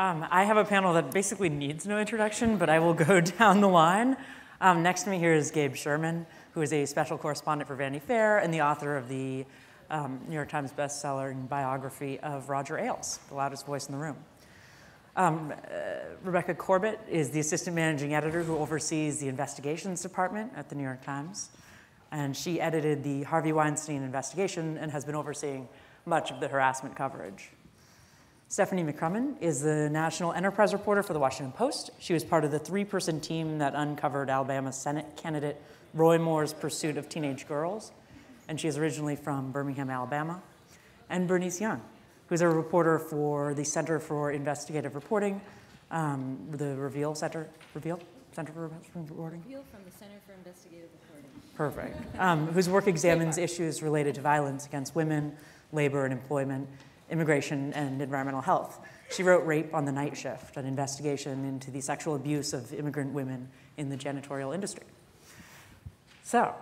I have a panel that basically needs no introduction, but I will go down the line. Next to me here is Gabe Sherman, who is a special correspondent for Vanity Fair and the author of the New York Times bestseller biography of Roger Ailes, the loudest voice in the room. Rebecca Corbett is the assistant managing editor who oversees the investigations department at the New York Times. And she edited the Harvey Weinstein investigation and has been overseeing much of the harassment coverage. Stephanie Mccullen is the national enterprise reporter for the Washington Post. She was part of the 3-person team that uncovered Alabama Senate candidate Roy Moore's pursuit of teenage girls. And she is originally from Birmingham, Alabama. And Bernice Young, who's a reporter for the Center for Investigative Reporting, the Reveal Center. Reveal? Center for Investigative Reporting? Reveal from the Center for Investigative Reporting. Perfect. Whose work examines issues related to violence against women, labor and employment, immigration, and environmental health. She wrote Rape on the Night Shift, an investigation into the sexual abuse of immigrant women in the janitorial industry. So,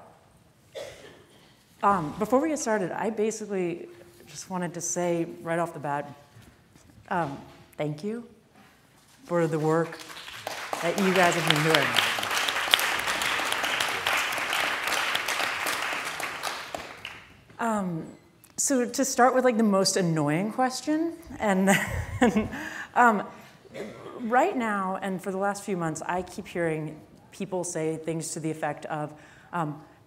before we get started, I basically just wanted to say right off the bat, thank you for the work that you guys have been doing. So to start with like the most annoying question, and right now and for the last few months, I keep hearing people say things to the effect of,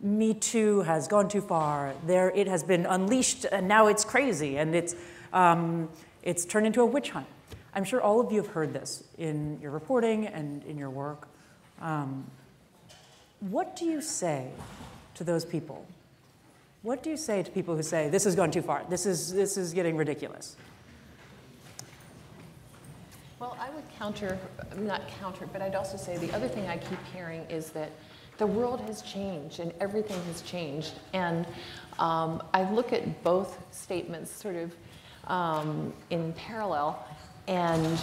Me Too has gone too far. It has been unleashed, and now it's crazy, and it's turned into a witch hunt. I'm sure all of you have heard this in your reporting and in your work. What do you say to those people? What do you say to people who say, this has gone too far, this is getting ridiculous? Well, I would not counter, but I'd also say the other thing I keep hearing is that the world has changed and everything has changed. And I look at both statements sort of in parallel, and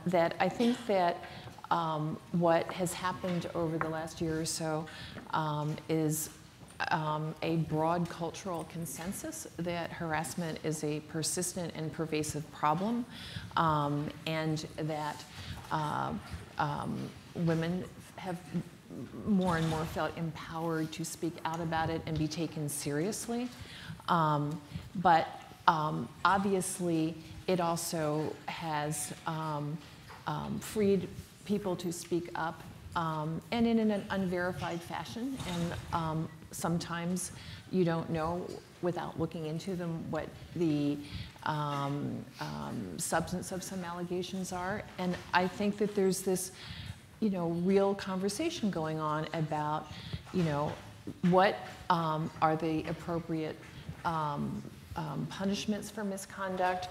that I think that what has happened over the last year or so is a broad cultural consensus that harassment is a persistent and pervasive problem, and that women have more and more felt empowered to speak out about it and be taken seriously. But obviously, it also has freed people to speak up, and in an unverified fashion. And sometimes you don't know, without looking into them, what the substance of some allegations are. And I think that there's this, real conversation going on about, what are the appropriate punishments for misconduct?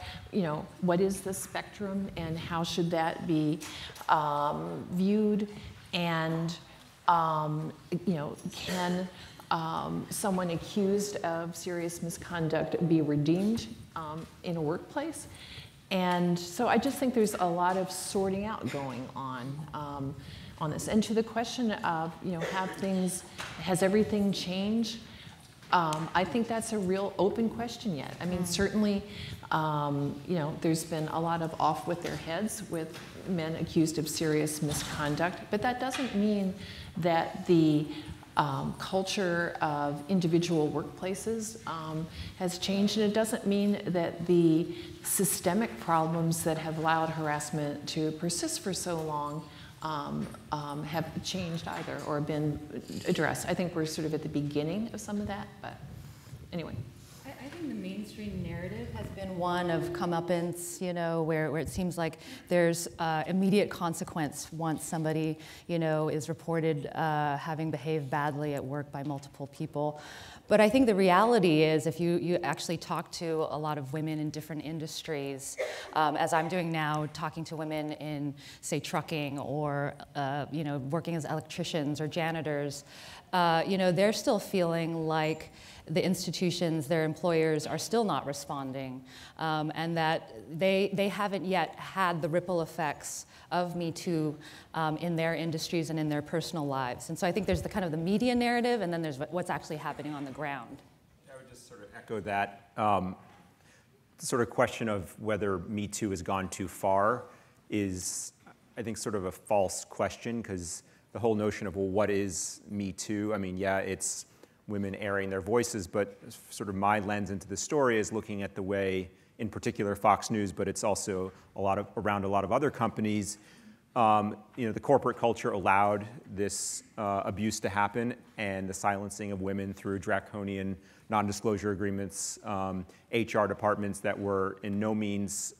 What is the spectrum, and how should that be viewed? And can someone accused of serious misconduct be redeemed in a workplace? And so I just think there's a lot of sorting out going on this. And to the question of, has everything changed? I think that's a real open question yet. I mean, certainly, there's been a lot of off with their heads with men accused of serious misconduct, but that doesn't mean that the culture of individual workplaces has changed, and it doesn't mean that the systemic problems that have allowed harassment to persist for so long have changed either or been addressed. I think we're sort of at the beginning of some of that, but anyway. I think the mainstream narrative has been one of comeuppance, where it seems like there's immediate consequence once somebody, is reported having behaved badly at work by multiple people. But I think the reality is, if you actually talk to a lot of women in different industries, as I'm doing now, talking to women in, say, trucking or, working as electricians or janitors, they're still feeling like the institutions, their employers, are still not responding, and that they haven't yet had the ripple effects of Me Too in their industries and in their personal lives. And so I think there's the kind of the media narrative, and then there's what's actually happening on the ground. I would just sort of echo that sort of question of whether Me Too has gone too far. is, I think, sort of a false question, because the whole notion of, well, what is Me Too? I mean, yeah, it's women airing their voices, but sort of my lens into the story is looking at the way, in particular Fox News, but it's also around a lot of other companies. The corporate culture allowed this abuse to happen, and the silencing of women through draconian non-disclosure agreements, HR departments that were in no means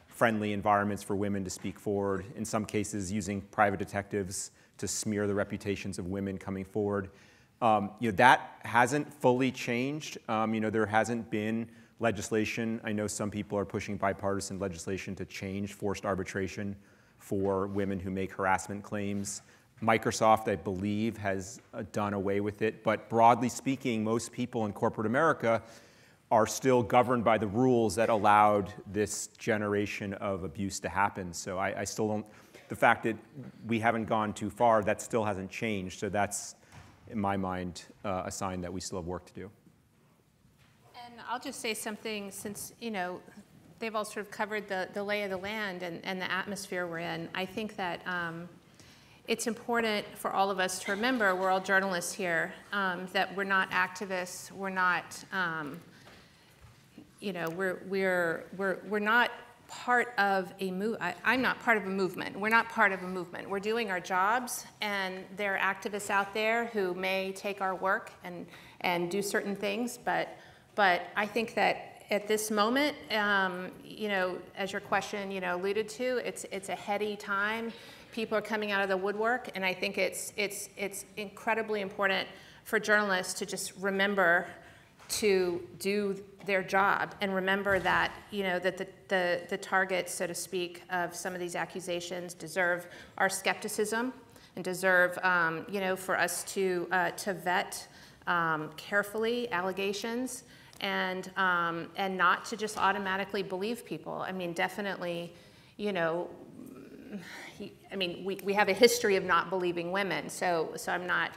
friendly environments for women to speak forward, in some cases using private detectives to smear the reputations of women coming forward. That hasn't fully changed. There hasn't been legislation. I know some people are pushing bipartisan legislation to change forced arbitration for women who make harassment claims. Microsoft, I believe, has done away with it. But broadly speaking, most people in corporate America are still governed by the rules that allowed this generation of abuse to happen. So I still don't, the fact that we haven't gone too far, that still hasn't changed. So that's, in my mind, a sign that we still have work to do. And I'll just say something, since, they've all sort of covered the lay of the land and the atmosphere we're in. I think that it's important for all of us to remember, we're all journalists here, that we're not activists, we're not, we're not part of a I'm not part of a movement. We're not part of a movement. We're doing our jobs, and there are activists out there who may take our work and do certain things, but I think that at this moment, as your question, alluded to, it's a heady time. People are coming out of the woodwork, and I think it's incredibly important for journalists to just remember to do their job and remember that that the targets, so to speak, of some of these accusations deserve our skepticism and deserve for us to vet carefully allegations and not to just automatically believe people. I mean, definitely, we have a history of not believing women, so I'm not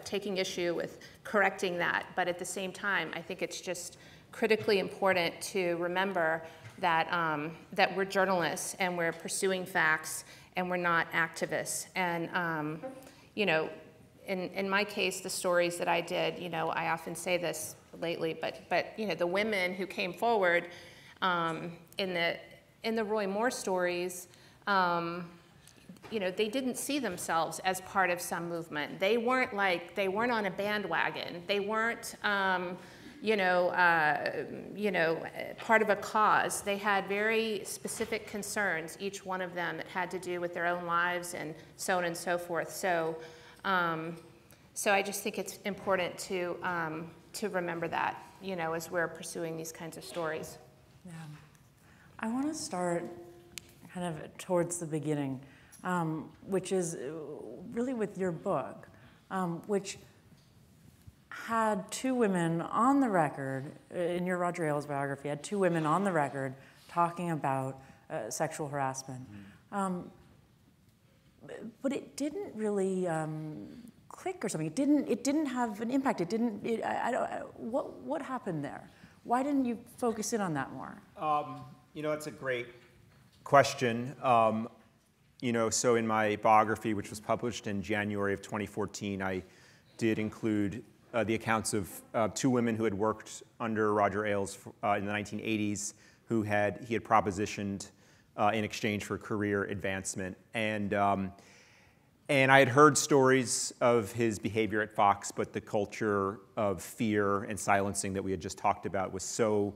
taking issue with correcting that, but at the same time, I think it's just critically important to remember that that we're journalists and we're pursuing facts and we're not activists. And in my case, the stories that I did, I often say this lately, but the women who came forward in the Roy Moore stories. They didn't see themselves as part of some movement. They weren't on a bandwagon. They weren't, part of a cause. They had very specific concerns, each one of them, that had to do with their own lives and so on and so forth. So, so I just think it's important to remember that, as we're pursuing these kinds of stories. Yeah, I want to start kind of towards the beginning, which is really with your book, which had two women on the record, in your Roger Ailes biography, had two women on the record talking about sexual harassment. But it didn't really click or something. It didn't have an impact. What happened there? Why didn't you focus in on that more? It's a great question. So in my biography, which was published in January of 2014, I did include the accounts of two women who had worked under Roger Ailes in the 1980s, he had propositioned in exchange for career advancement. And I had heard stories of his behavior at Fox, but the culture of fear and silencing that we had just talked about was so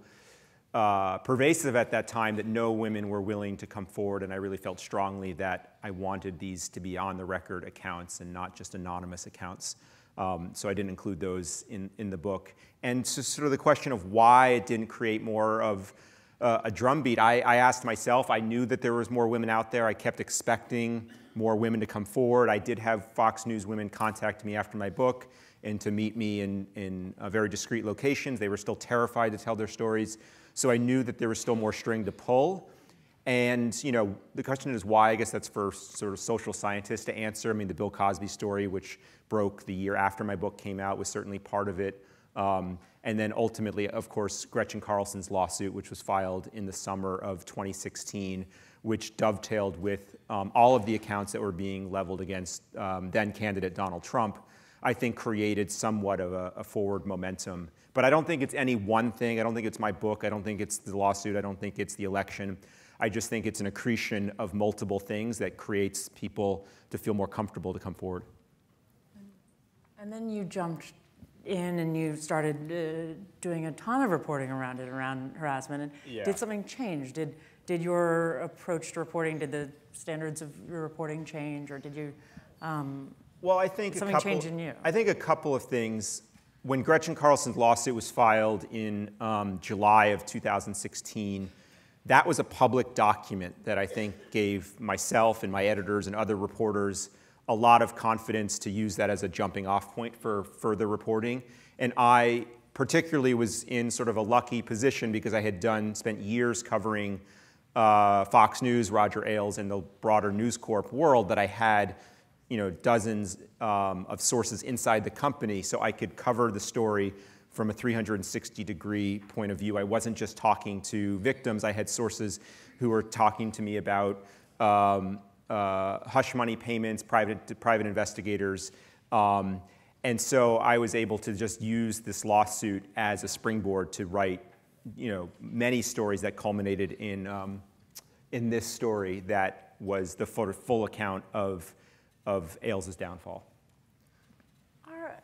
pervasive at that time that no women were willing to come forward, and I really felt strongly that I wanted these to be on-the-record accounts and not just anonymous accounts. So I didn't include those in the book. And so sort of the question of why it didn't create more of a drumbeat, I asked myself. I knew that there was more women out there. I kept expecting more women to come forward. I did have Fox News women contact me after my book and to meet me in very discreet locations. They were still terrified to tell their stories. So I knew that there was still more string to pull. And the question is why. I guess that's for sort of social scientists to answer. I mean, the Bill Cosby story, which broke the year after my book came out, was certainly part of it. And then ultimately, of course, Gretchen Carlson's lawsuit, which was filed in the summer of 2016, which dovetailed with all of the accounts that were being leveled against then candidate Donald Trump, I think created somewhat of a forward momentum. But I don't think it's any one thing. I don't think it's my book. I don't think it's the lawsuit. I don't think it's the election. I just think it's an accretion of multiple things that creates people to feel more comfortable to come forward. And then you jumped in and you started doing a ton of reporting around it, around harassment. And Yeah. Did something change? Did your approach to reporting, did the standards of your reporting change, or did you? Well, I think something changed in you. I think a couple of things. When Gretchen Carlson's lawsuit was filed in July of 2016, that was a public document that I think gave myself and my editors and other reporters a lot of confidence to use that as a jumping off point for further reporting. And I particularly was in sort of a lucky position because I had spent years covering Fox News, Roger Ailes, and the broader News Corp world, that I had dozens of sources inside the company, so I could cover the story from a 360-degree point of view. I wasn't just talking to victims. I had sources who were talking to me about hush money payments, private investigators. And so I was able to just use this lawsuit as a springboard to write many stories that culminated in this story that was the full account of Ailes' downfall.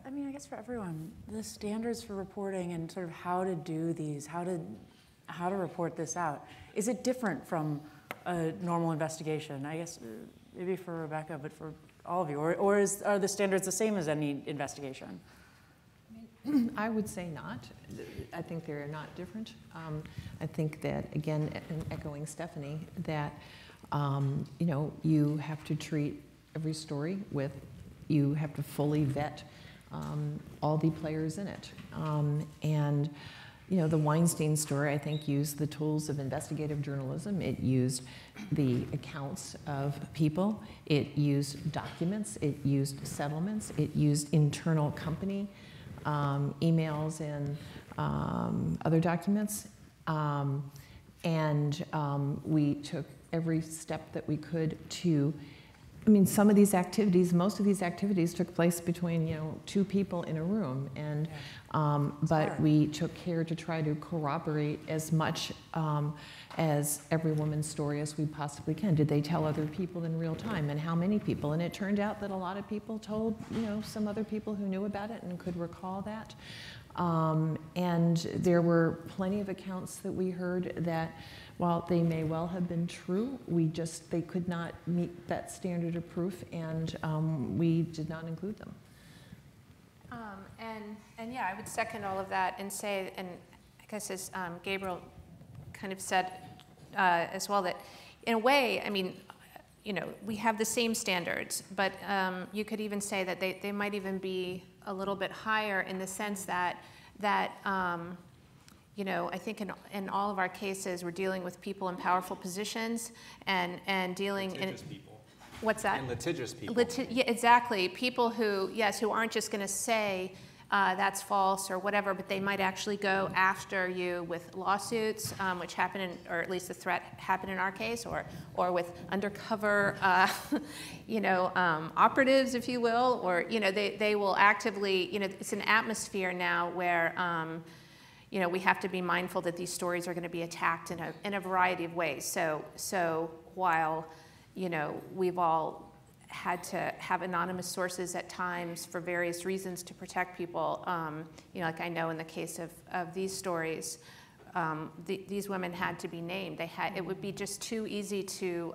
I guess for everyone, the standards for reporting and sort of how to do these, how to report this out, is it different from a normal investigation? I guess maybe for Rebecca, but for all of you, or are the standards the same as any investigation? I would say not. I think they're not different. I think that, again, echoing Stephanie, that you have to treat every story you have to fully vet all the players in it. And the Weinstein story, I think, used the tools of investigative journalism. It used the accounts of people. It used documents. It used settlements. It used internal company emails and other documents. And we took every step that we could to, some of these activities, most of these activities took place between, two people in a room. And, but we took care to try to corroborate as much as every woman's story as we possibly can. Did they tell other people in real time, and how many people? And it turned out that a lot of people told, some other people who knew about it and could recall that. And there were plenty of accounts that we heard that, while they may well have been true, they could not meet that standard of proof, and we did not include them. And yeah, I would second all of that and say, and I guess as Gabriel kind of said as well, that in a way, we have the same standards, but you could even say that they might even be a little bit higher in the sense that I think in all of our cases, we're dealing with people in powerful positions and dealing Litigious in people. What's that? And litigious people. Yeah, exactly. People who aren't just going to say that's false or whatever, but they might actually go after you with lawsuits, which happen, or at least the threat happened in our case, or with undercover, operatives, if you will, or they will actively, it's an atmosphere now where. We have to be mindful that these stories are going to be attacked in a variety of ways. So while, we've all had to have anonymous sources at times for various reasons to protect people, like I know in the case of these stories, these women had to be named. It would be just too easy to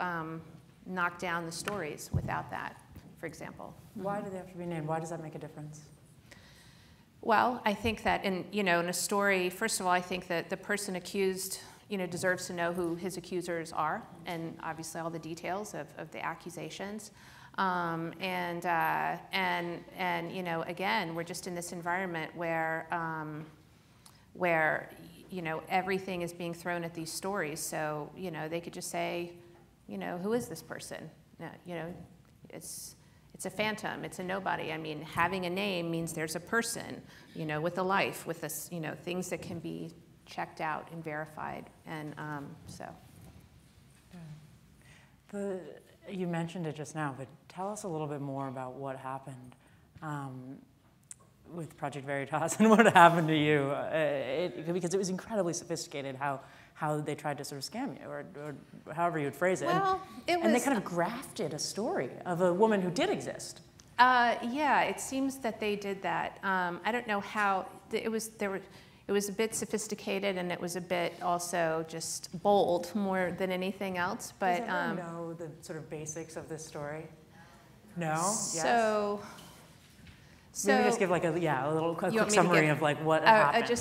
knock down the stories without that, for example. Why do they have to be named? Why does that make a difference? Well, I think that in a story, first of all, I think that the person accused, deserves to know who his accusers are, and obviously all the details of the accusations. Again, we're just in this environment where everything is being thrown at these stories. So, they could just say, who is this person? it's a phantom, it's a nobody. I mean, having a name means there's a person, you know, with a life, with this, you know, things that can be checked out and verified, and so. You mentioned it just now, but tell us a little bit more about what happened with Project Veritas and what happened to you, because it was incredibly sophisticated how they tried to sort of scam you, or however you would phrase it. Well, it was, and they kind of grafted a story of a woman who did exist. Yeah, it seems that they did that. I don't know how, it was a bit sophisticated, and it was a bit also just bold more than anything else. But does everyone know the sort of basics of this story? No? So, yes? Maybe just give like a little quick summary of like what happened.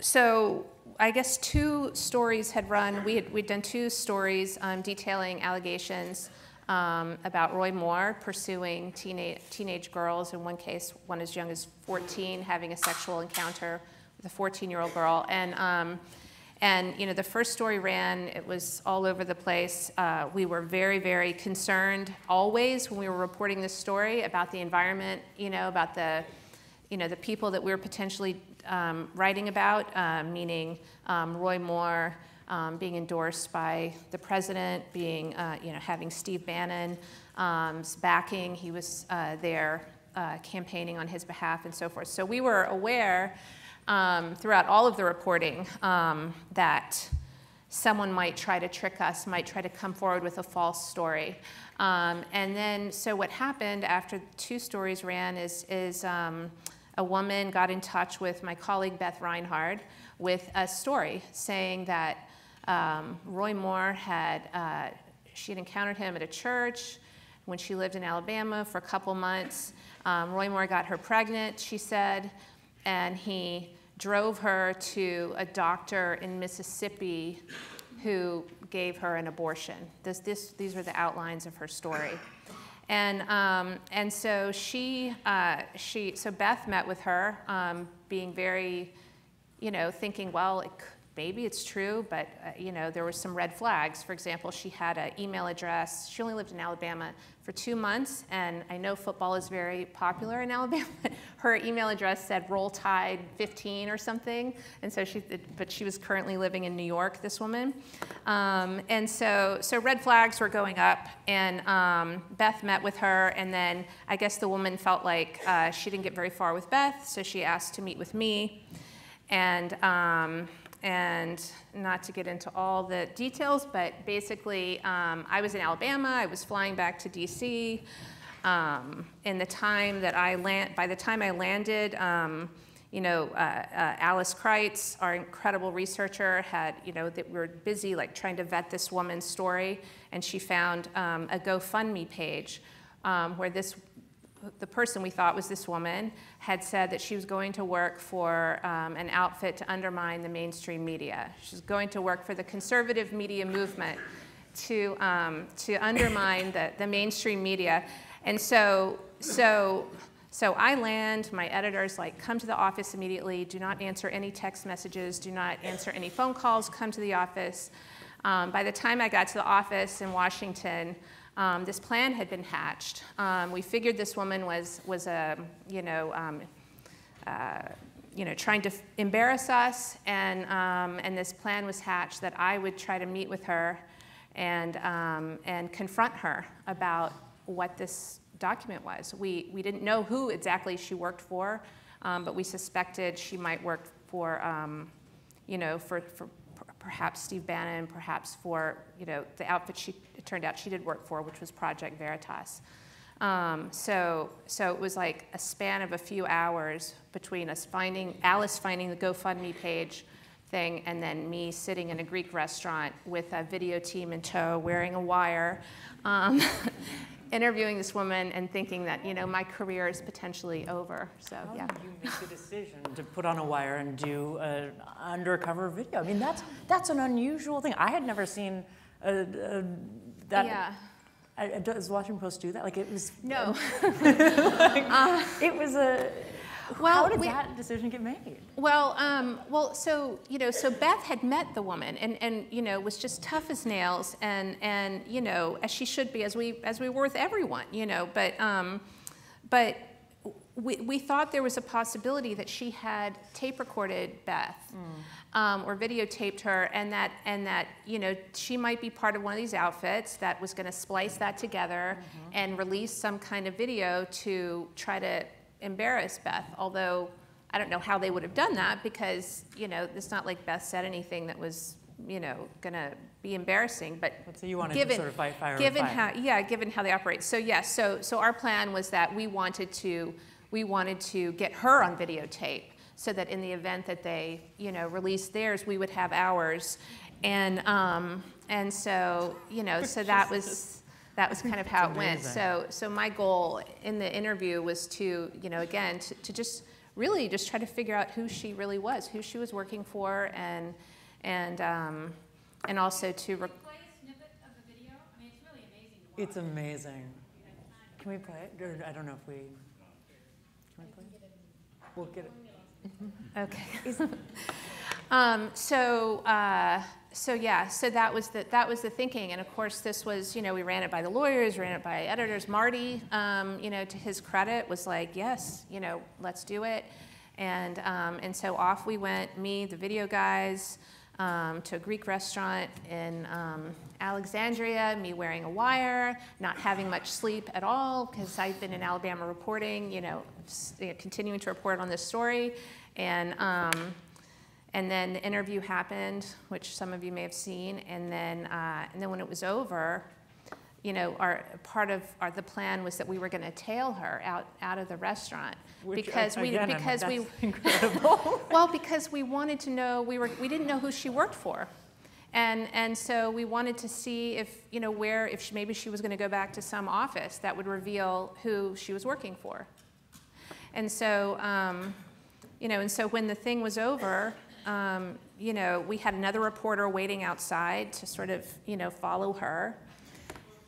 So I guess 2 stories had run. We'd done 2 stories detailing allegations about Roy Moore pursuing teenage girls. In one case, one as young as 14, having a sexual encounter with a 14-year-old girl. And you know, the first story ran, it was all over the place. We were very, very concerned always when we were reporting this story about the environment, you know, about the people that we were potentially writing about, meaning Roy Moore being endorsed by the president, being, you know, having Steve Bannon's backing. He was there campaigning on his behalf and so forth. So we were aware throughout all of the reporting that someone might try to trick us, might try to come forward with a false story. And then, so what happened after 2 stories ran is a woman got in touch with my colleague Beth Reinhard with a story saying that Roy Moore she had encountered him at a church when she lived in Alabama for a couple months. Roy Moore got her pregnant, she said, and he drove her to a doctor in Mississippi who gave her an abortion. These were the outlines of her story. And so so Beth met with her, being very, you know, thinking, well, maybe it's true, but you know, there were some red flags. For example, she had an email address. She only lived in Alabama for 2 months, and I know football is very popular in Alabama. Her email address said Roll Tide 15 or something, and so but she was currently living in New York, this woman. And so red flags were going up, and Beth met with her, and then I guess the woman felt like she didn't get very far with Beth, so she asked to meet with me. And not to get into all the details, but basically I was in Alabama, I was flying back to DC. In the time that by the time I landed, you know, Alice Kreitz, our incredible researcher, that we were busy like trying to vet this woman's story, and she found a GoFundMe page where the person we thought was this woman had said that she was going to work for an outfit to undermine the mainstream media. She's going to work for the conservative media movement to undermine the mainstream media. And so I land, my editor's like, come to the office immediately, do not answer any text messages, do not answer any phone calls, come to the office. By the time I got to the office in Washington, this plan had been hatched. We figured this woman was trying to embarrass us, and this plan was hatched that I would try to meet with her and confront her about what this document was. We didn't know who exactly she worked for, but we suspected she might work for perhaps Steve Bannon, perhaps for the outfit it turned out she did work for, which was Project Veritas. So it was like a span of a few hours between Alice finding the GoFundMe page thing, and then me sitting in a Greek restaurant with a video team in tow, wearing a wire, interviewing this woman and thinking that my career is potentially over. So yeah. How did you make the decision to put on a wire and do an undercover video? I mean, that's an unusual thing. I had never seen that. Yeah. Does Washington Post do that? Like, it was no. it was a. How did that decision get made? Well, so Beth had met the woman, and was just tough as nails, and as she should be, as we were with everyone, but we thought there was a possibility that she had tape recorded Beth, or videotaped her, and that she might be part of one of these outfits that was going to splice that together and release some kind of video to try to embarrass Beth. Although I don't know how they would have done that, because it's not like Beth said anything that was going to be embarrassing. But so you wanted to sort of fight fire given with fire. given how they operate. So yes, so our plan was that we wanted to get her on videotape, so that in the event that they released theirs, we would have ours, and so so that was kind of how it went. So my goal in the interview was to again to just really just try to figure out who she really was, who she was working for, and also to. Play a snippet of the video. I mean, it's really amazing to watch. It's amazing. Can we play it? Or I don't know if we. Can we play it? We'll get it. Okay. So that was the thinking, and of course this was we ran it by the lawyers, ran it by editors. Marty, to his credit, was like, yes, let's do it, and so off we went, me, the video guys, to a Greek restaurant in Alexandria, me wearing a wire, not having much sleep at all, because I've been in Alabama reporting, continuing to report on this story, and then the interview happened, which some of you may have seen, and then when it was over, the plan was that we were going to tail her out of the restaurant, because we incredible. Well, because we wanted to know, we didn't know who she worked for, and so we wanted to see if maybe she was going to go back to some office that would reveal who she was working for, and so when the thing was over. We had another reporter waiting outside to sort of, follow her.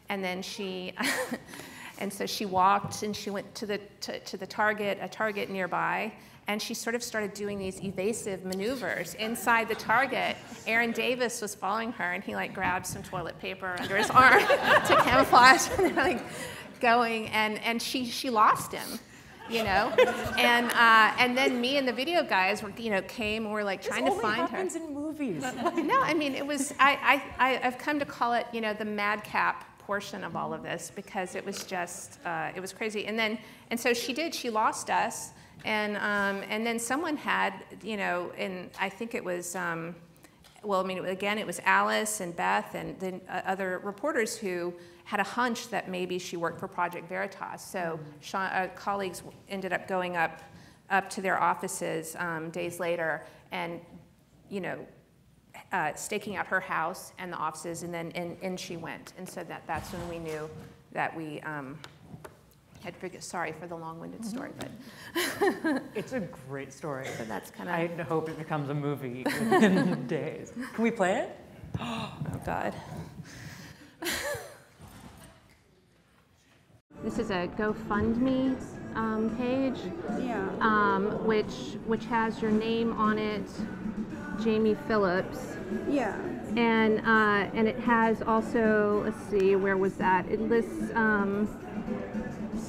And then so she walked and she went to the Target nearby, and she sort of started doing these evasive maneuvers inside the Target. Aaron Davis was following her, and he grabbed some toilet paper under his arm to camouflage, and going, and she lost him. And then me and the video guys were, came and were trying to find her. This only happens in movies. No, I mean, it was, I've come to call it, the madcap portion of all of this, because it was just, it was crazy. And so she lost us, and then someone had, and I think it was, it was Alice and Beth and then other reporters who had a hunch that maybe she worked for Project Veritas. So colleagues ended up going up to their offices days later and, staking out her house and the offices, and then in she went. And so that's when we knew that we had figured. Sorry for the long-winded story, but it's a great story. So that's kind of. I hope it becomes a movie within days. Can we play it? Oh God. This is a GoFundMe page, which has your name on it, Jamie Phillips. Yeah. And it has also, let's see, where was that? It lists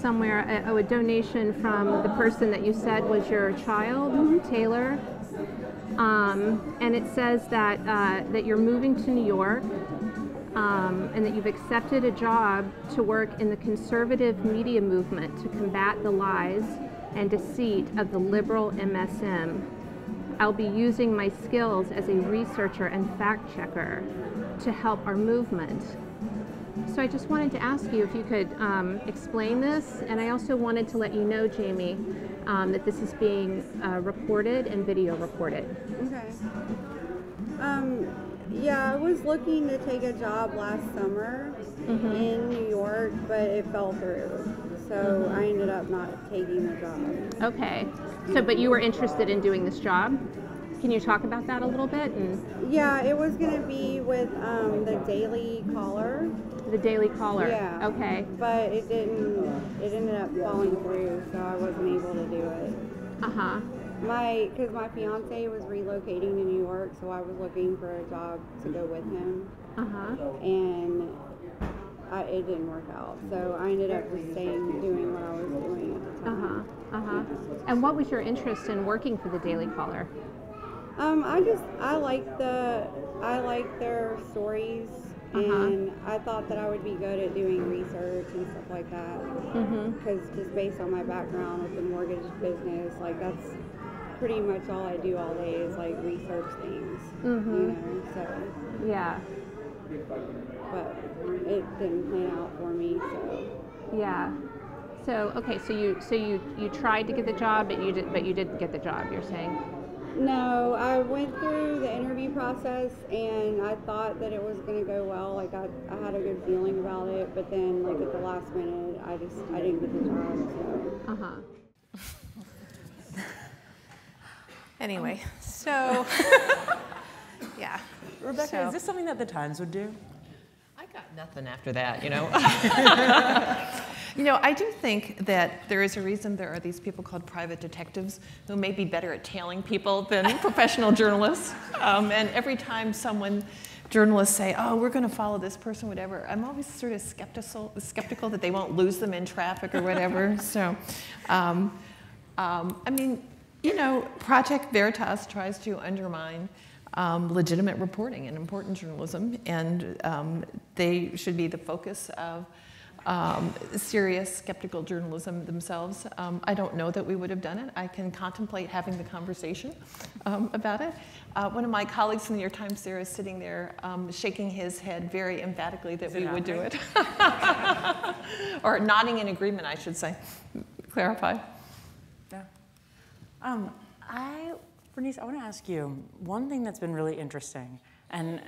somewhere a donation from the person that you said was your child, Taylor. And it says that you're moving to New York. And that you've accepted a job to work in the conservative media movement to combat the lies and deceit of the liberal MSM. I'll be using my skills as a researcher and fact checker to help our movement. So I just wanted to ask you if you could explain this, and I also wanted to let you know, Jamie, that this is being recorded and video recorded. Okay. Yeah, I was looking to take a job last summer in New York, but it fell through. So I ended up not taking the job. Okay. So, but you were interested in doing this job? Can you talk about that a little bit? Yeah, it was going to be with the Daily Caller. The Daily Caller. Yeah. Okay. But it didn't. It ended up falling through, so I wasn't able to do it. Because my fiance was relocating to New York, so I was looking for a job to go with him. And it didn't work out, so I ended up just staying doing what I was doing at the time. And what was your interest in working for the Daily Caller? I like their stories, and I thought that I would be good at doing research and stuff like that. Because just based on my background with the mortgage business, like that's pretty much all I do all day is like research things. You know, so Yeah. but it didn't plan out for me, so. Yeah. So okay, so you tried to get the job, but you didn't get the job. You're saying? No, I went through the interview process and I thought that it was going to go well. Like I had a good feeling about it, but then like at the last minute, I didn't get the job. So. Anyway, so yeah. Rebecca, is this something that the Times would do? I got nothing after that, you know. You know, I do think that there is a reason there are these people called private detectives who may be better at tailing people than professional journalists. And every time journalists say, oh, we're going to follow this person, whatever, I'm always sort of skeptical that they won't lose them in traffic or whatever. So, I mean, you know, Project Veritas tries to undermine legitimate reporting and important journalism, and they should be the focus of serious skeptical journalism themselves. I don't know that we would have done it. I can contemplate having the conversation about it. One of my colleagues in the New York Times there is sitting there shaking his head very emphatically that we would do it. Or nodding in agreement, I should say. Clarify. Yeah. Bernice, I want to ask you, one thing that's been really interesting and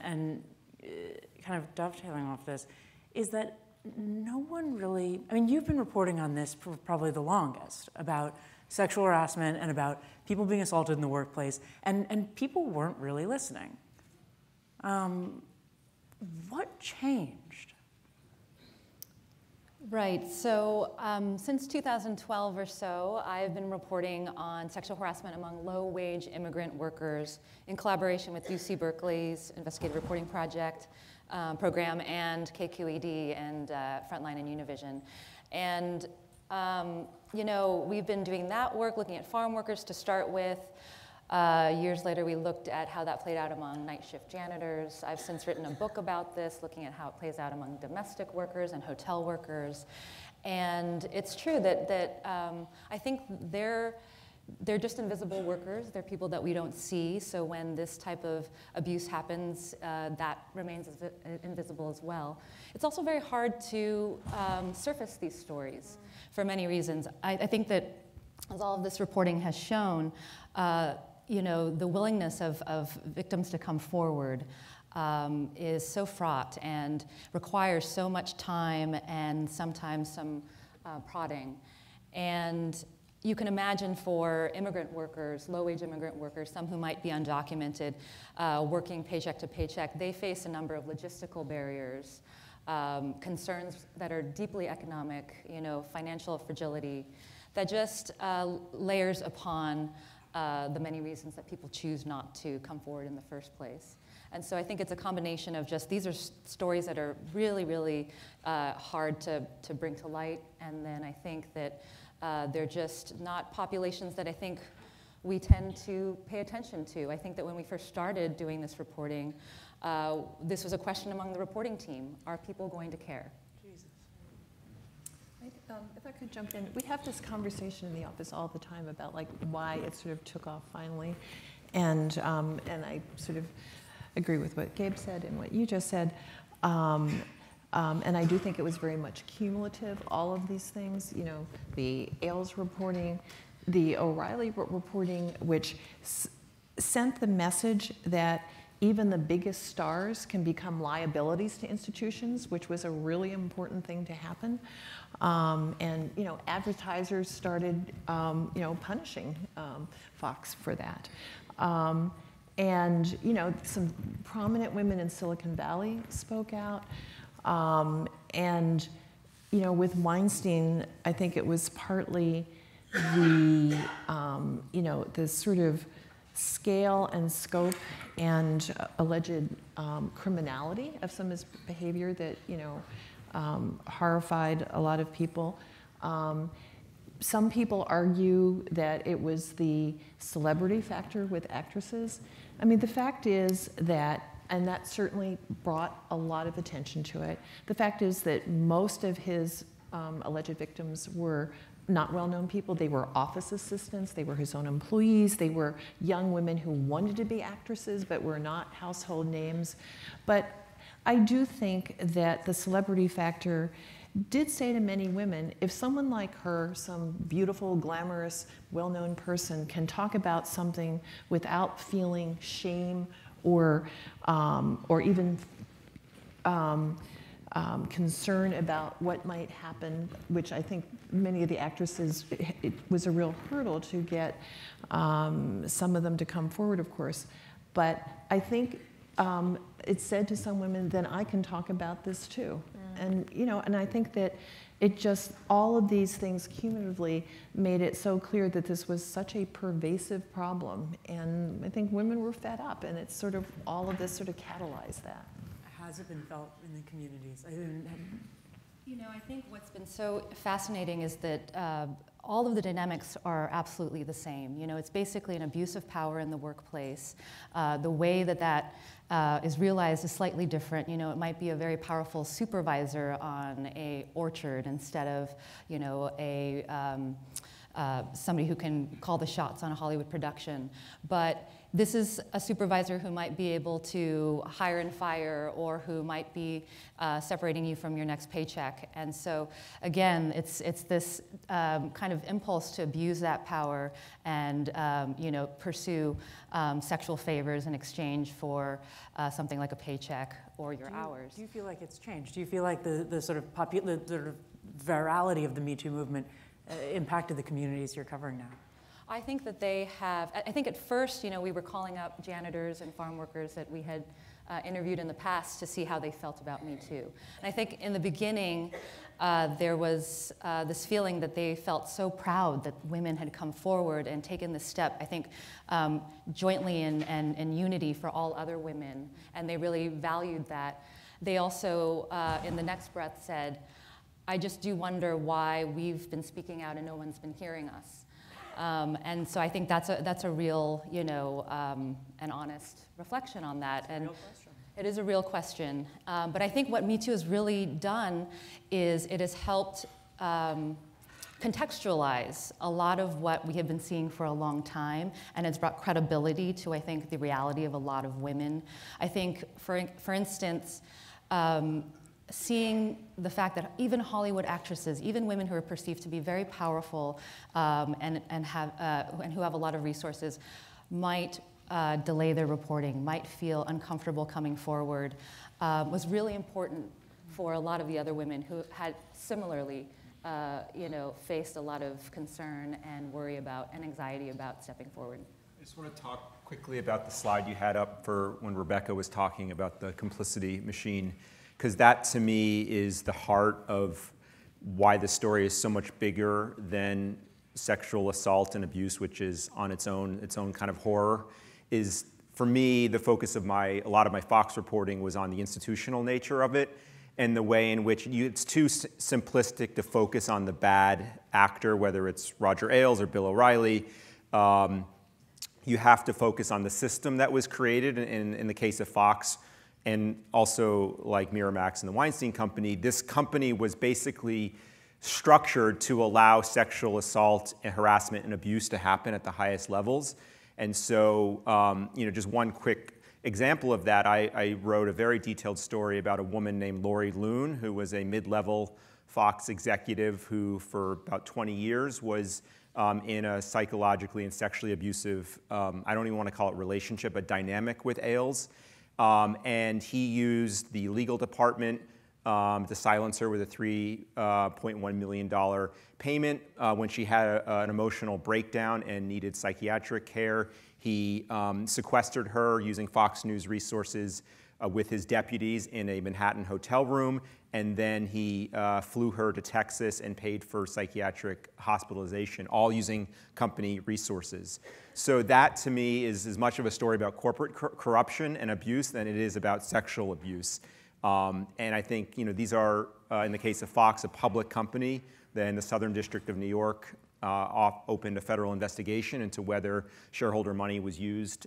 kind of dovetailing off this is that no one really, I mean, you've been reporting on this for probably the longest, about sexual harassment and about people being assaulted in the workplace, and people weren't really listening. What changed? Right, so since 2012 or so, I've been reporting on sexual harassment among low-wage immigrant workers in collaboration with UC Berkeley's Investigative Reporting Project program and KQED and Frontline and Univision. And, you know, we've been doing that work, looking at farm workers to start with. Years later, we looked at how that played out among night shift janitors. I've since written a book about this, looking at how it plays out among domestic workers and hotel workers. And it's true that I think they're just invisible workers. They're people that we don't see. So when this type of abuse happens, that remains invisible as well. It's also very hard to surface these stories for many reasons. I think that, as all of this reporting has shown, you know, the willingness of victims to come forward is so fraught and requires so much time and sometimes some prodding. And you can imagine for immigrant workers, low-wage immigrant workers, some who might be undocumented, working paycheck to paycheck, they face a number of logistical barriers, concerns that are deeply economic, you know, financial fragility, that just layers upon the many reasons that people choose not to come forward in the first place. And so I think it's a combination of just, these are stories that are really, really hard to bring to light, and then I think that they're just not populations that I think we tend to pay attention to. I think that when we first started doing this reporting, this was a question among the reporting team. Are people going to care? If I could jump in, we have this conversation in the office all the time about like why it sort of took off finally, and I sort of agree with what Gabe said and what you just said, and I do think it was very much cumulative. All of these things, you know, the Ailes reporting, the O'Reilly reporting, which sent the message that even the biggest stars can become liabilities to institutions, which was a really important thing to happen. And you know, advertisers started, you know, punishing Fox for that. And you know, some prominent women in Silicon Valley spoke out. And you know, with Weinstein, I think it was partly the, the sort of scale and scope and alleged criminality of some of his behavior that, horrified a lot of people. Some people argue that it was the celebrity factor with actresses. I mean, the fact is that, and that certainly brought a lot of attention to it, the fact is that most of his alleged victims were not well-known people. They were office assistants, they were his own employees, they were young women who wanted to be actresses but were not household names. But I do think that the celebrity factor did say to many women, if someone like her, some beautiful, glamorous, well-known person, can talk about something without feeling shame or even concern about what might happen, which I think many of the actresses, it was a real hurdle to get some of them to come forward, of course. But I think it said to some women, then I can talk about this too. And, and I think that it just, all of these things cumulatively made it so clear that this was such a pervasive problem. And I think women were fed up, and it's sort of, all of this sort of catalyzed that. Has it been felt in the communities? I think what's been so fascinating is that all of the dynamics are absolutely the same. It's basically an abuse of power in the workplace. The way that is realized is slightly different. It might be a very powerful supervisor on a orchard instead of, somebody who can call the shots on a Hollywood production. But this is a supervisor who might be able to hire and fire, or who might be separating you from your next paycheck. And so, again, it's this kind of impulse to abuse that power and pursue sexual favors in exchange for something like a paycheck or your hours. Do you feel like it's changed? Do you feel like the sort of virality of the Me Too movement impacted the communities you're covering now? I think that they have. I think at first, we were calling up janitors and farm workers that we had interviewed in the past to see how they felt about Me Too. And I think in the beginning, there was this feeling that they felt so proud that women had come forward and taken this step, I think, jointly and unity for all other women. And they really valued that. They also, in the next breath, said, I just do wonder why we've been speaking out and no one's been hearing us. And so I think that's a real, an honest reflection on that. And it is a real question. But I think what Me Too has really done is it has helped contextualize a lot of what we have been seeing for a long time, and it's brought credibility to, I think, the reality of a lot of women. I think, for instance, seeing the fact that even Hollywood actresses, even women who are perceived to be very powerful and who have a lot of resources, might delay their reporting, might feel uncomfortable coming forward, was really important for a lot of the other women who had similarly faced a lot of concern and worry about and anxiety about stepping forward. I just want to talk quickly about the slide you had up for when Rebecca was talking about the complicity machine, because that to me is the heart of why the story is so much bigger than sexual assault and abuse, which is on its own kind of horror. Is, for me, the focus of a lot of my Fox reporting was on the institutional nature of it, and the way in which it's too simplistic to focus on the bad actor, whether it's Roger Ailes or Bill O'Reilly. You have to focus on the system that was created. In the case of Fox, and also like Miramax and the Weinstein Company, this company was basically structured to allow sexual assault and harassment and abuse to happen at the highest levels. And so, just one quick example of that, I wrote a very detailed story about a woman named Lori Loon, who was a mid-level Fox executive who for about 20 years was in a psychologically and sexually abusive, I don't even want to call it relationship, but dynamic with Ailes. And he used the legal department to silence her with a $3.1 million payment. When she had an emotional breakdown and needed psychiatric care, he sequestered her using Fox News resources with his deputies in a Manhattan hotel room, and then he flew her to Texas and paid for psychiatric hospitalization, all using company resources. So that, to me, is as much of a story about corporate corruption and abuse than it is about sexual abuse. And I think, these are, in the case of Fox, a public company. Then the Southern District of New York opened a federal investigation into whether shareholder money was used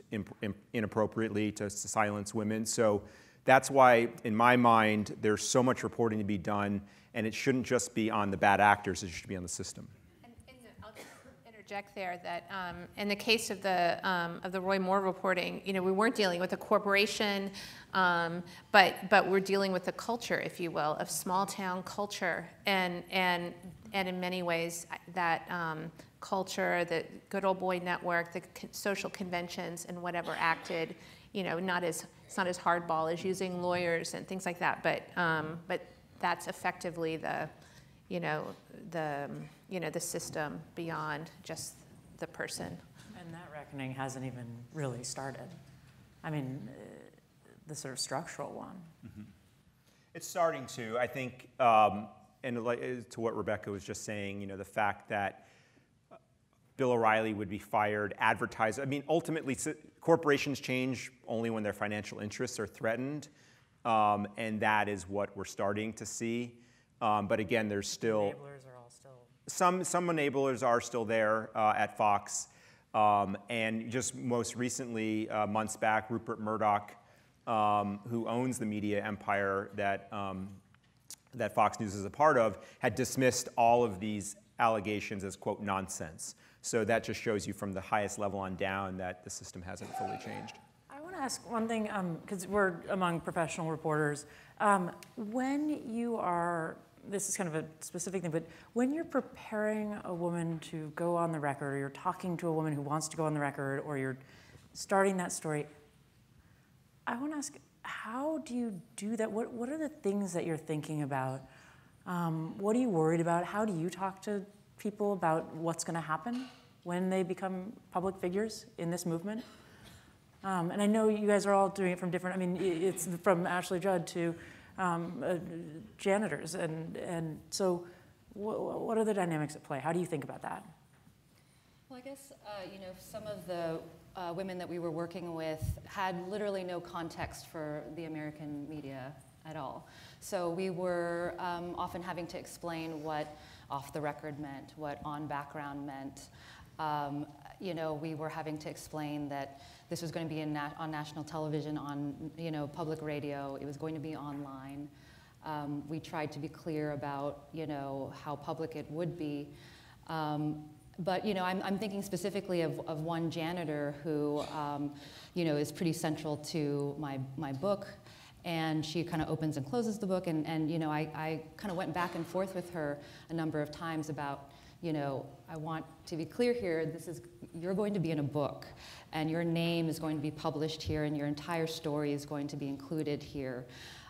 inappropriately to silence women. So that's why, in my mind, there's so much reporting to be done, and it shouldn't just be on the bad actors, it should be on the system. I'll just interject there that in the case of the Roy Moore reporting, we weren't dealing with a corporation, but we're dealing with the culture, if you will, of small town culture, and in many ways that culture, the good old boy network, the social conventions, and whatever acted, it's not as hardball as using lawyers and things like that, but that's effectively the system beyond just the person. And that reckoning hasn't even really started. I mean, the sort of structural one. Mm-hmm. It's starting to, I think, and to what Rebecca was just saying, the fact that Bill O'Reilly would be fired, advertised. I mean, ultimately, corporations change only when their financial interests are threatened, and that is what we're starting to see. But again, there's still Enablers are all still some enablers are still there at Fox, and just most recently, months back, Rupert Murdoch, who owns the media empire that Fox News is a part of, had dismissed all of these allegations as, quote, nonsense. So that just shows you from the highest level on down that the system hasn't fully changed. I want to ask one thing, because we're among professional reporters. When you are, this is kind of a specific thing, but when you're preparing a woman to go on the record, or you're talking to a woman who wants to go on the record, or you're starting that story, I want to ask, how do you do that? What are the things that you're thinking about? What are you worried about? How do you talk to people about what's going to happen when they become public figures in this movement? And I know you guys are all doing it from different, I mean, it's from Ashley Judd to janitors. And so what are the dynamics at play? How do you think about that? Well, I guess, some of the women that we were working with had literally no context for the American media at all. So we were often having to explain what off the record meant, what on background meant. We were having to explain that this was going to be on national television, on public radio. It was going to be online. We tried to be clear about how public it would be. But I'm thinking specifically of one janitor who is pretty central to my book. And she kind of opens and closes the book, and I kind of went back and forth with her a number of times about, I want to be clear here, you're going to be in a book, and your name is going to be published here, and your entire story is going to be included here.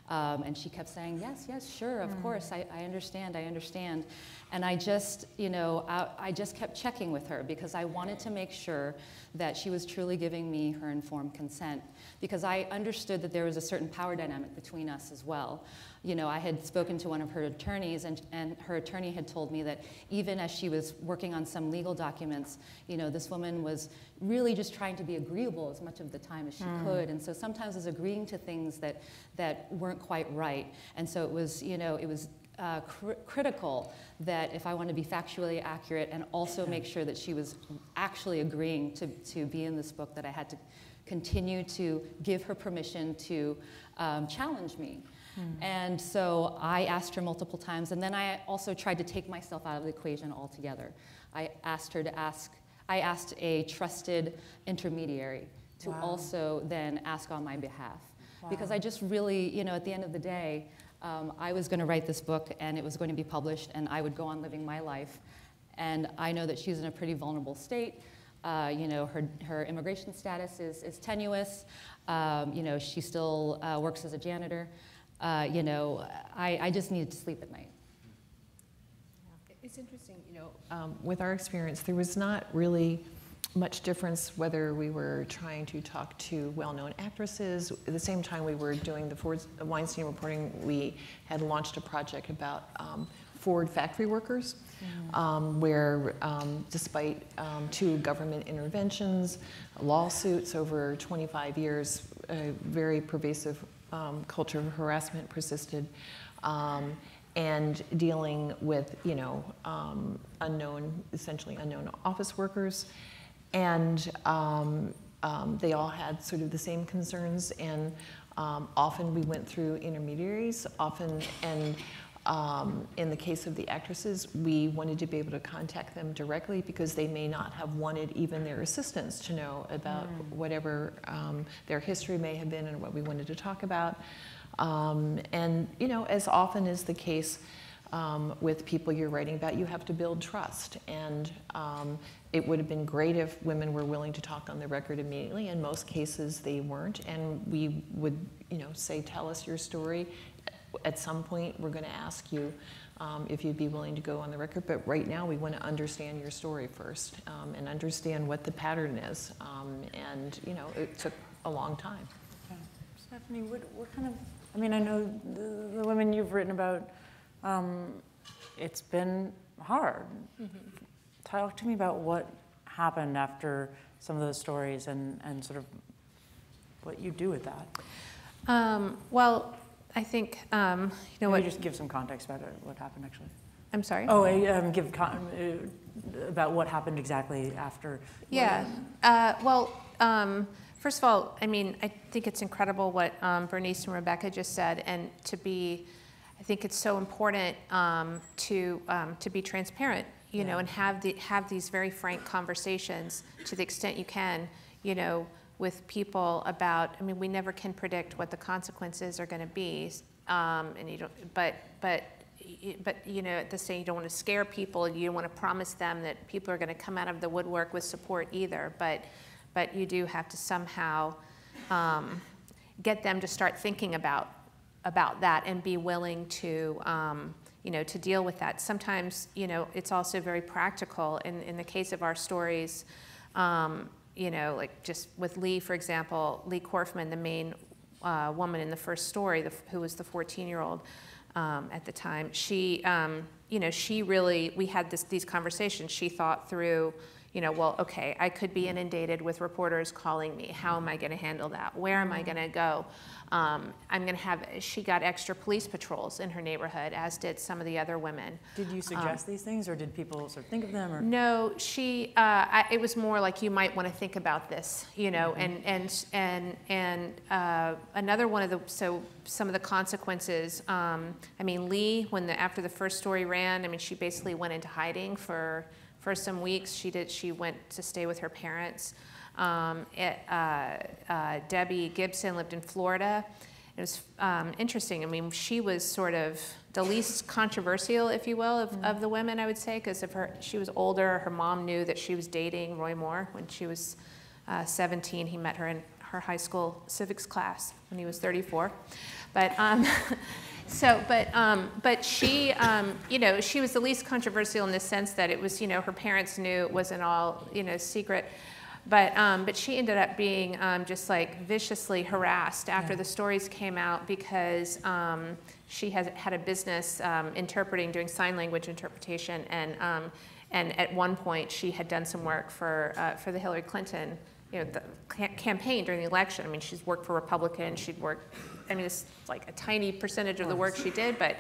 And she kept saying, yes, sure, of course, I understand. And I just, I just kept checking with her because I wanted to make sure that she was truly giving me her informed consent, because I understood that there was a certain power dynamic between us as well. I had spoken to one of her attorneys, and her attorney had told me that even as she was working on some legal documents, this woman was really just trying to be agreeable as much of the time as she could, and so sometimes was agreeing to things that weren't quite right. And so it was, critical that if I wanted to be factually accurate and also make sure that she was actually agreeing to be in this book, that I had to continue to give her permission to challenge me. And so I asked her multiple times, and then I also tried to take myself out of the equation altogether. I asked a trusted intermediary to also then ask on my behalf. Because I just really, at the end of the day, I was going to write this book, and it was going to be published, and I would go on living my life. And I know that she's in a pretty vulnerable state. Her immigration status is tenuous. She still works as a janitor. I just needed to sleep at night. It's interesting, with our experience, there was not really much difference whether we were trying to talk to well-known actresses. At the same time we were doing the Weinstein reporting, we had launched a project about Ford factory workers, where despite 2 government interventions, lawsuits over 25 years, a very pervasive culture of harassment persisted, and dealing with, essentially unknown office workers. And they all had sort of the same concerns, and often we went through intermediaries, and in the case of the actresses, we wanted to be able to contact them directly because they may not have wanted even their assistants to know about whatever their history may have been and what we wanted to talk about. And, as often is the case with people you're writing about, you have to build trust. And it would have been great if women were willing to talk on the record immediately. In most cases, they weren't. And we would, say, tell us your story. At some point, we're going to ask you if you'd be willing to go on the record. But right now, we want to understand your story first and understand what the pattern is. And, it took a long time. Okay. Stephanie, what kind of, I know the women you've written about, it's been hard. Talk to me about what happened after some of those stories and sort of what you do with that. Well, I think, Maybe just give some context about what happened, actually. I'm sorry? Oh, give about what happened exactly after. Yeah. First of all, I think it's incredible what Bernice and Rebecca just said, and I think it's so important to be transparent, and have these very frank conversations to the extent you can, with people about. We never can predict what the consequences are going to be, and you don't. But at the same, you don't want to scare people. You don't want to promise them that people are going to come out of the woodwork with support either. But you do have to somehow get them to start thinking about that and be willing to to deal with that. Sometimes it's also very practical. In the case of our stories, like just with Lee, for example, Lee Korfman, the main woman in the first story, who was the 14-year-old at the time. She really, we had these conversations. She thought through. Well, okay, I could be inundated with reporters calling me. How am I going to handle that? Where am I going to go? She got extra police patrols in her neighborhood, as did some of the other women. Did you suggest these things, or did people sort of think of them? Or? No, it was more like, you might want to think about this, and another one of some of the consequences, Lee, after the first story ran, she basically went into hiding for some weeks. She went to stay with her parents. Debbie Gibson lived in Florida. It was interesting. She was sort of the least controversial, if you will, of the women, I would say, because she was older. Her mom knew that she was dating Roy Moore when she was 17. He met her in her high school civics class when he was 34. But but she, she was the least controversial in the sense that it was, her parents knew it wasn't all, secret. But she ended up being just like viciously harassed after the stories came out because she had a business doing sign language interpretation, and at one point she had done some work for the Hillary Clinton, the campaign during the election. She's worked for Republicans. She'd worked. It's like a tiny percentage of the work she did, but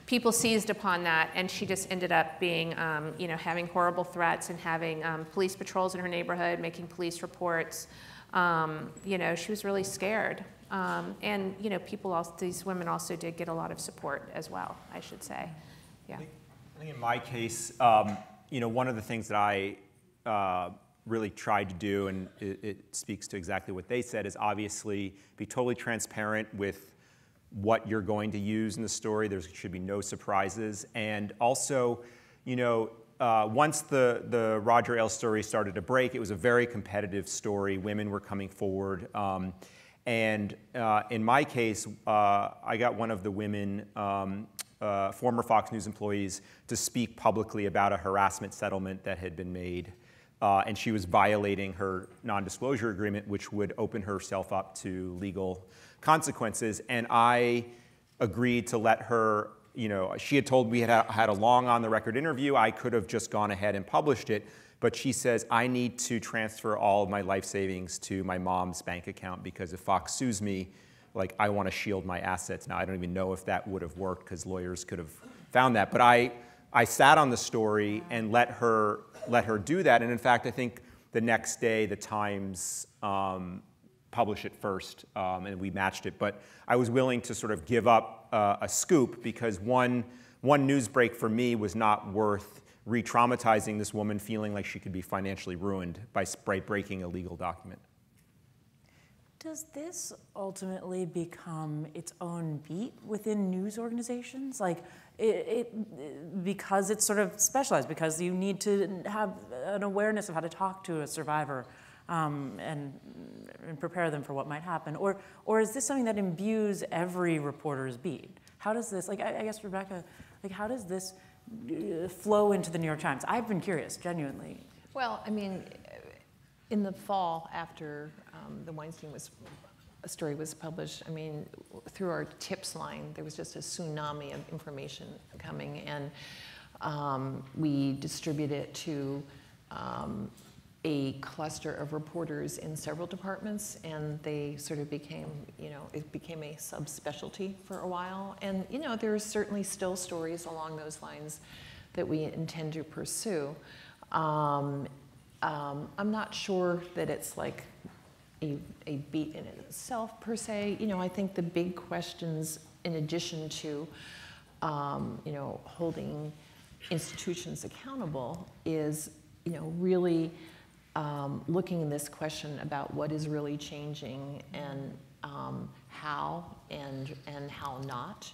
people seized upon that, and she just ended up being, having horrible threats and having police patrols in her neighborhood, making police reports. She was really scared, and these women also did get a lot of support as well, I should say. Yeah. I think in my case, one of the things that I really tried to do, and it speaks to exactly what they said, is obviously be totally transparent with what you're going to use in the story. There should be no surprises. And also, once the Roger Ailes story started to break, it was a very competitive story. Women were coming forward. And in my case, I got one of the women former Fox News employees to speak publicly about a harassment settlement that had been made. And she was violating her non-disclosure agreement, which would open herself up to legal consequences. And I agreed to let her, she had told me we had a long on-the-record interview. I could have just gone ahead and published it. But she says, I need to transfer all of my life savings to my mom's bank account because if Fox sues me, like, I want to shield my assets. Now, I don't even know if that would have worked because lawyers could have found that. But I sat on the story and let her do that. And in fact, I think the next day, the Times published it first, and we matched it. But I was willing to sort of give up a scoop because one news break for me was not worth re-traumatizing this woman feeling like she could be financially ruined by breaking a legal document. Does this ultimately become its own beat within news organizations? Like, because it's sort of specialized, because you need to have an awareness of how to talk to a survivor and prepare them for what might happen? Or is this something that imbues every reporter's beat? How does this, like, I guess, Rebecca, like, how does this flow into the New York Times? I've been curious, genuinely. Well, I mean, in the fall after the Weinstein story was published, I mean, through our tips line, there was just a tsunami of information coming, and we distributed it to a cluster of reporters in several departments, and they sort of became, it became a subspecialty for a while. And, there are certainly still stories along those lines that we intend to pursue. I'm not sure that it's like a beat in itself per se. I think the big questions, in addition to, holding institutions accountable, is, really looking at this question about what is really changing and how and how not,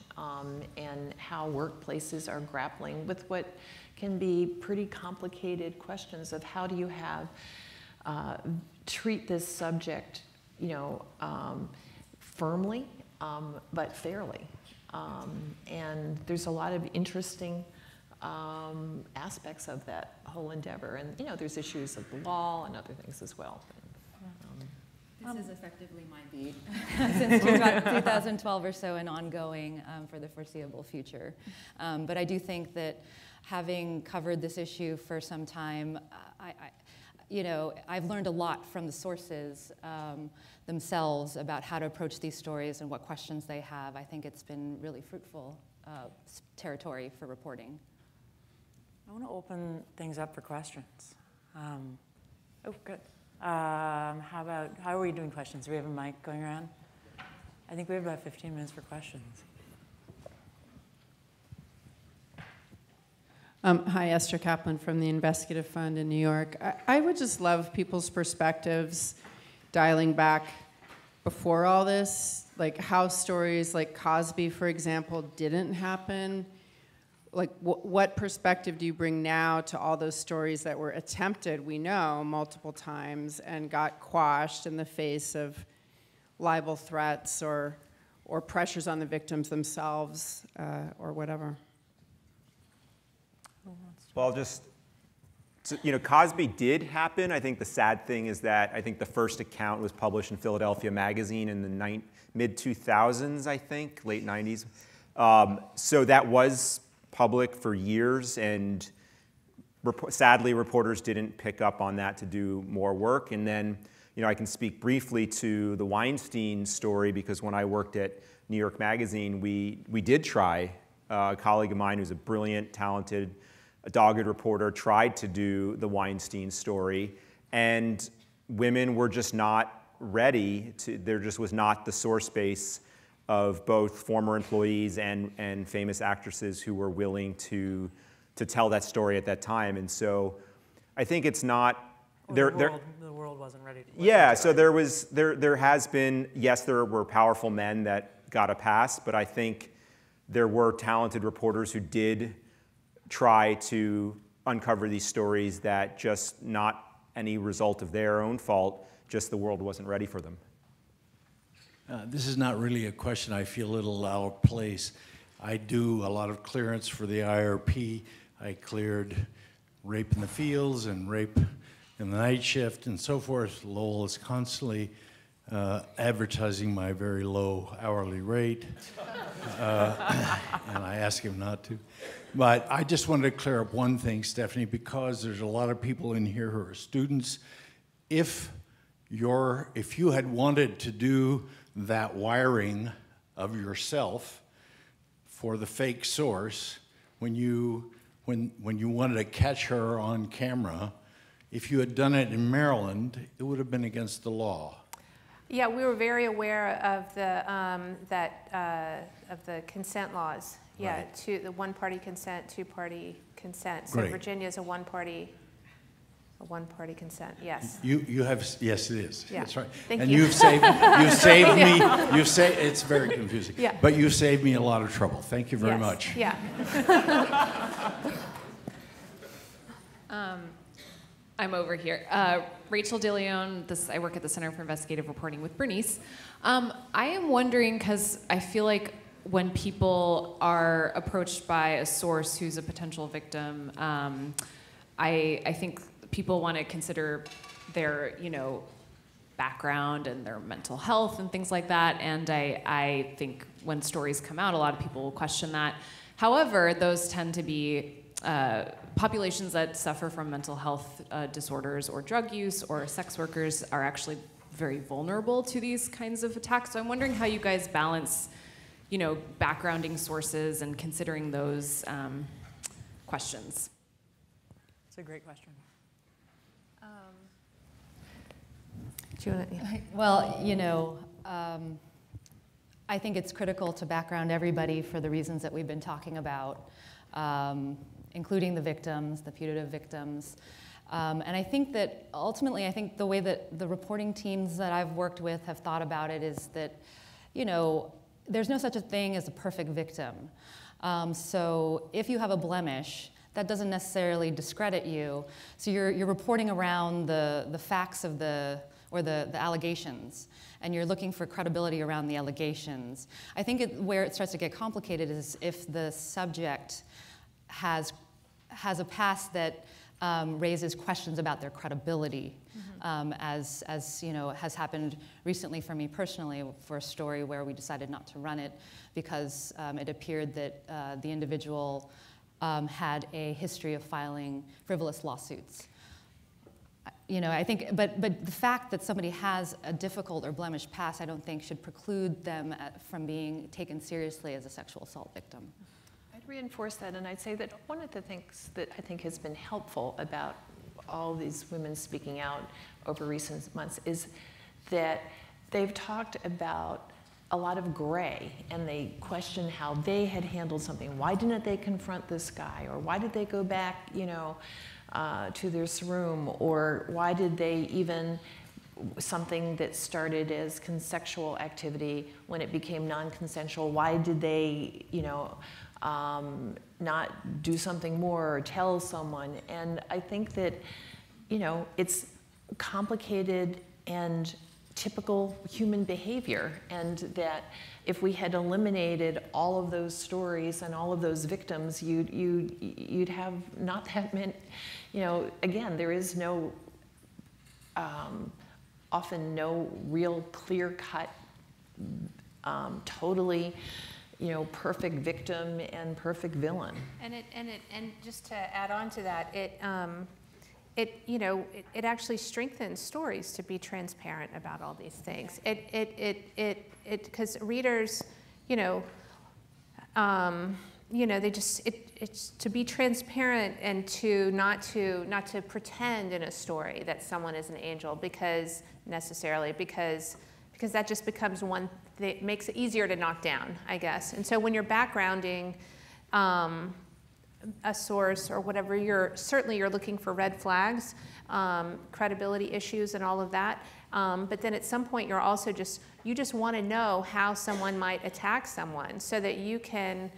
and how workplaces are grappling with what can be pretty complicated questions of how do you have treat this subject, firmly, but fairly. And there's a lot of interesting aspects of that whole endeavor. And, there's issues of the law and other things as well. This is effectively my beat since 2012 or so, and ongoing for the foreseeable future. But I do think that having covered this issue for some time, I've learned a lot from the sources themselves about how to approach these stories and what questions they have. I think it's been really fruitful territory for reporting. I want to open things up for questions. Oh, good. How are we doing questions? Do we have a mic going around? I think we have about 15 minutes for questions. Hi, Esther Kaplan from the Investigative Fund in New York. I would just love people's perspectives dialing back before all this, like how stories like Cosby, for example, didn't happen. Like, what perspective do you bring now to all those stories that were attempted, we know, multiple times and got quashed in the face of libel threats or pressures on the victims themselves or whatever? Well, Cosby did happen. I think the sad thing is that I think the first account was published in Philadelphia Magazine in the mid-2000s, I think, late 90s. So that was public for years, and sadly, reporters didn't pick up on that to do more work. And then, I can speak briefly to the Weinstein story, because when I worked at New York Magazine, we did try. A colleague of mine who's a brilliant, talented, dogged reporter tried to do the Weinstein story, and women were just not ready to, there just was not the source base of both former employees and famous actresses who were willing to tell that story at that time. And so I think it's not, the world wasn't ready to. Yeah, so there has been, yes, there were powerful men that got a pass, but I think there were talented reporters who did try to uncover these stories that just not any result of their own fault, just the world wasn't ready for them. This is not really a question I feel it'll allow place. I do a lot of clearance for the IRP. I cleared rape in the fields and rape in the night shift and so forth. Lowell is constantly advertising my very low hourly rate, and I ask him not to. But I just wanted to clear up one thing, Stephanie, because there's a lot of people in here who are students. If you had wanted to do that wiring of yourself for the fake source, when you wanted to catch her on camera, if you had done it in Maryland, it would have been against the law. Yeah, we were very aware of the of the consent laws. Yeah, Right. the one-party consent, two-party consent. So Great. Virginia's a one-party consent. Yes. You have, yes, it is. Yeah. That's right. Thank and you. you've saved me. It's very confusing. Yeah. But you saved me a lot of trouble. Thank you very Yes. much. Yeah. I'm over here. Rachel DeLeon, I work at the Center for Investigative Reporting with Bernice. I am wondering, because I feel like when people are approached by a source who's a potential victim, I think people want to consider their, background and their mental health and things like that. And I think when stories come out, a lot of people will question that. However, those tend to be populations that suffer from mental health disorders or drug use or sex workers are actually very vulnerable to these kinds of attacks. So I'm wondering how you guys balance, backgrounding sources and considering those questions. It's a great question. Do you want to? Well, I think it's critical to background everybody for the reasons that we've been talking about, including the victims, the putative victims. And I think that ultimately, the way that the reporting teams that I've worked with have thought about it is that, there's no such a thing as a perfect victim. So if you have a blemish, that doesn't necessarily discredit you. So you're reporting around the facts of the allegations, and you're looking for credibility around the allegations. I think where it starts to get complicated is if the subject has a past that raises questions about their credibility, as has happened recently for me personally for a story where we decided not to run it because it appeared that the individual had a history of filing frivolous lawsuits. I think, but the fact that somebody has a difficult or blemished past, I don't think should preclude them from being taken seriously as a sexual assault victim. I'd reinforce that, and I'd say that one of the things that I think has been helpful about all these women speaking out over recent months is that they've talked about a lot of gray, and they question how they had handled something. Why didn't they confront this guy? Or why did they go back, to this room? Or why did they even, something that started as consensual activity, when it became non-consensual, why did they, not do something more or tell someone? And I think that, it's complicated and typical human behavior, and that if we had eliminated all of those stories and all of those victims, you'd have not that many, again, there is no, often no real clear-cut, totally, perfect victim and perfect villain. And just to add on to that, it actually strengthens stories to be transparent about all these things. Because readers, it's to be transparent and to not to pretend in a story that someone is an angel because that just becomes one that makes it easier to knock down, I guess. And so when you're backgrounding a source or whatever, you're looking for red flags, credibility issues and all of that. But then at some point you just want to know how someone might attack someone so that you can,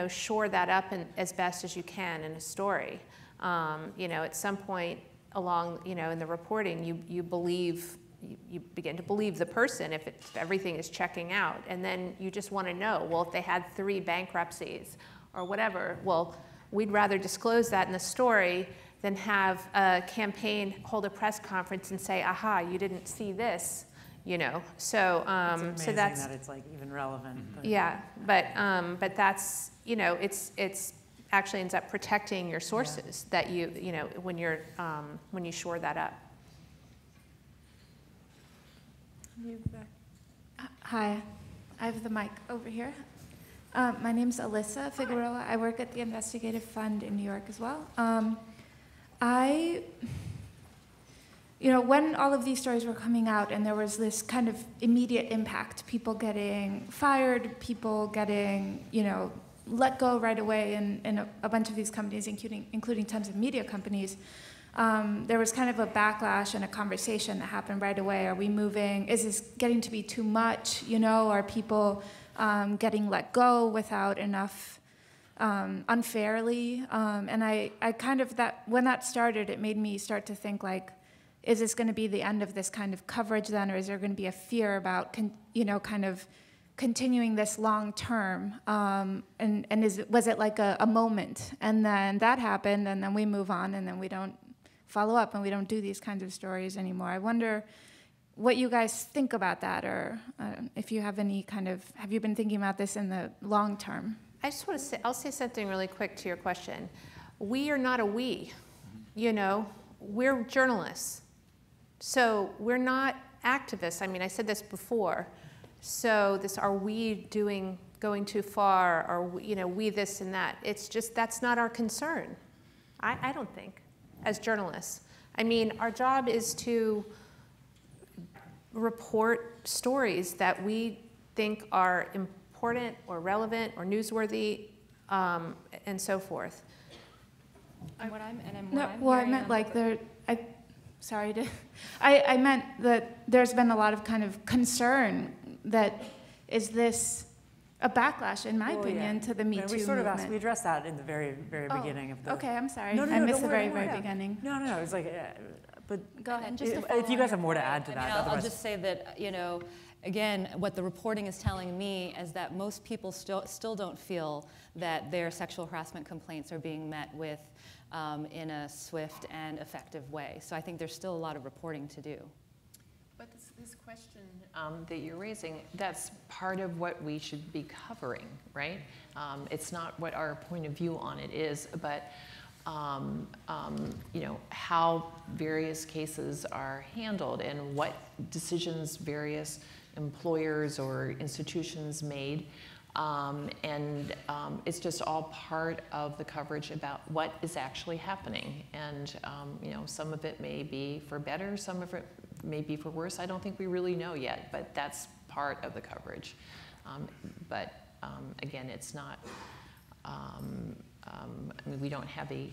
shore that up as best as you can in a story. At some point along, in the reporting, you believe you begin to believe the person if everything is checking out. And then you just want to know, well, if they had 3 bankruptcies or whatever, well, we'd rather disclose that in the story than have a campaign hold a press conference and say, aha, you didn't see this, you know. So, It's amazing so that's that it's like even relevant. But. yeah, but that's, you know, it's actually ends up protecting your sources that you know, when you shore that up. Hi, I have the mic over here. My name's Alyssa Figueroa. I work at the Investigative Fund in New York as well. You know, when all of these stories were coming out and there was this kind of immediate impact, people getting fired, people getting, you know, let go right away in a bunch of these companies, including tons of media companies, there was kind of a backlash and a conversation that happened right away. Are we moving? Is this getting to be too much? You know, are people getting let go without enough, unfairly? And I kind of, when that started, it made me start to think like, is this going to be the end of this kind of coverage then, or is there going to be a fear about, you know, kind of continuing this long term? And was it like a moment? And then that happened, and then we move on, and then we don't follow up, and we don't do these kinds of stories anymore. I wonder what you guys think about that, or if you have any kind of, have you been thinking about this in the long term? I just want to say, I'll say something really quick to your question. We are not a we, you know, we're journalists. So we're not activists. I mean, I said this before. So this, are we going too far? Or, you know, we this and that? It's just, that's not our concern. I don't think, as journalists. I mean, our job is to report stories that we think are important or relevant or newsworthy, and so forth. I meant like I meant that there's been a lot of kind of concern that is this a backlash, in my opinion, to the Me Too movement. We addressed that in the very, very beginning of the. Okay, I'm sorry. No, I missed the very beginning. No. It's like, but go ahead. If you guys have more to add to that, I'll just say that, you know, again, what the reporting is telling me is that most people still don't feel that their sexual harassment complaints are being met with in a swift and effective way. So I think there's still a lot of reporting to do. But this question that you're raising, that's part of what we should be covering, right? It's not what our point of view on it is, but you know, how various cases are handled and what decisions various employers or institutions made. It's just all part of the coverage about what is actually happening. And you know, some of it may be for better, some of it may be for worse. I don't think we really know yet, but that's part of the coverage. Again, it's not, I mean, we don't have a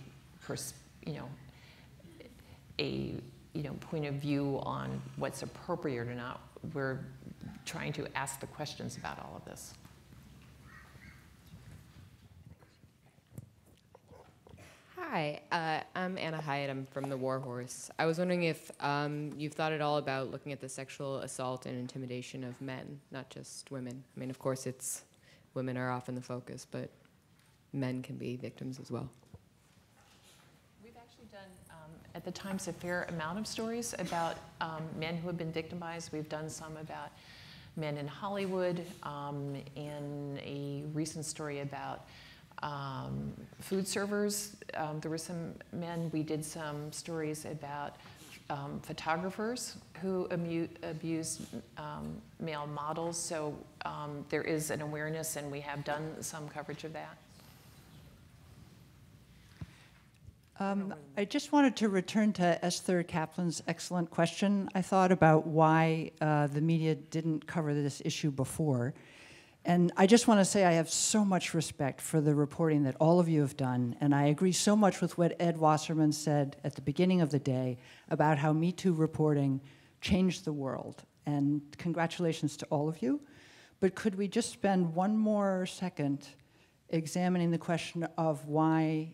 point of view on what's appropriate or not. We're trying to ask the questions about all of this. Hi, I'm Anna Hyatt. I'm from the War Horse. I was wondering if you've thought at all about looking at the sexual assault and intimidation of men, not just women. I mean, of course, women are often the focus, but men can be victims as well. We've actually done, at the Times, a fair amount of stories about men who have been victimized. We've done some about men in Hollywood, and a recent story about food servers. There were some men. We did some stories about photographers who abused male models. So there is an awareness, and we have done some coverage of that. I just wanted to return to Esther Kaplan's excellent question. I thought about why the media didn't cover this issue before. And I just want to say I have so much respect for the reporting that all of you have done, and I agree so much with what Ed Wasserman said at the beginning of the day about how Me Too reporting changed the world. And congratulations to all of you. But could we just spend one more second examining the question of why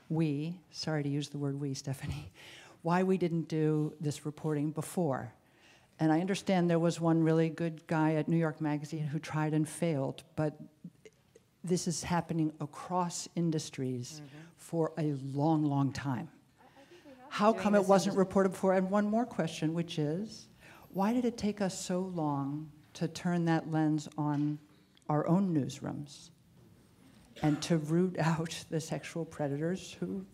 we, sorry to use the word we, Stephanie, why we didn't do this reporting before? And I understand there was one really good guy at New York Magazine who tried and failed, but this is happening across industries for a long, long time. How come it wasn't reported before? And one more question, which is, why did it take us so long to turn that lens on our own newsrooms and to root out the sexual predators who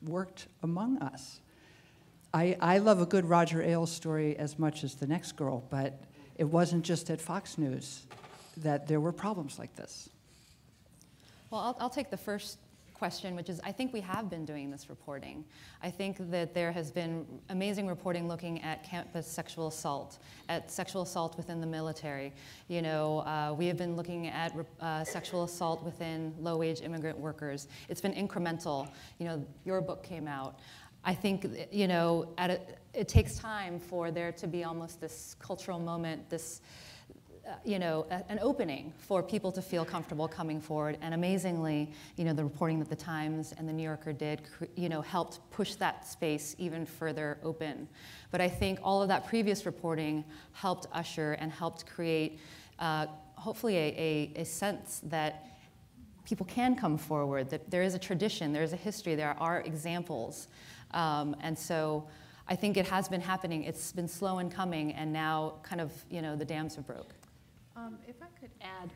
worked among us? I love a good Roger Ailes story as much as the next girl, but it wasn't just at Fox News that there were problems like this. Well, I'll take the first question, which is I think we have been doing this reporting. I think that there has been amazing reporting looking at campus sexual assault, at sexual assault within the military. You know, we have been looking at sexual assault within low-wage immigrant workers. It's been incremental. You know, your book came out. I think, you know, it takes time for there to be almost this cultural moment, this, you know, an opening for people to feel comfortable coming forward. And amazingly, you know, the reporting that the Times and the New Yorker did, you know, helped push that space even further open. But I think all of that previous reporting helped usher and helped create, hopefully, a sense that people can come forward, that there is a tradition, there is a history, there are examples. And so I think it has been happening. It's been slow in coming, and now kind of, you know, the dams have broke. If I could add,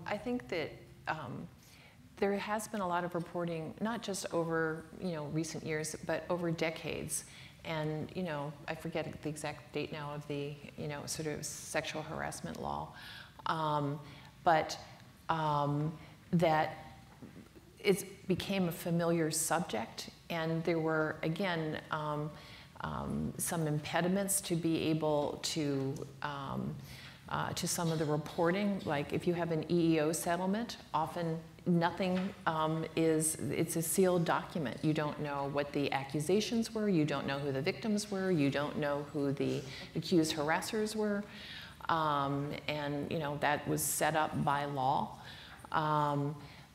I think that there has been a lot of reporting, not just over, you know, recent years, but over decades. And, you know, I forget the exact date now of the, you know, sort of sexual harassment law. But that it became a familiar subject, and there were, again, some impediments to be able to some of the reporting. Like if you have an EEO settlement, often nothing it's a sealed document. You don't know what the accusations were, you don't know who the victims were, you don't know who the accused harassers were, and you know, that was set up by law.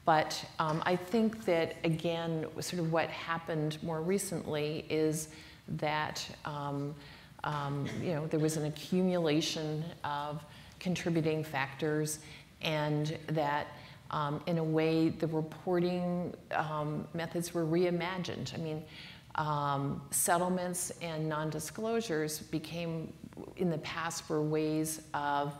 But I think that, again, sort of what happened more recently is that you know, there was an accumulation of contributing factors, and that in a way the reporting methods were reimagined. I mean, settlements and non-disclosures became, in the past, were ways of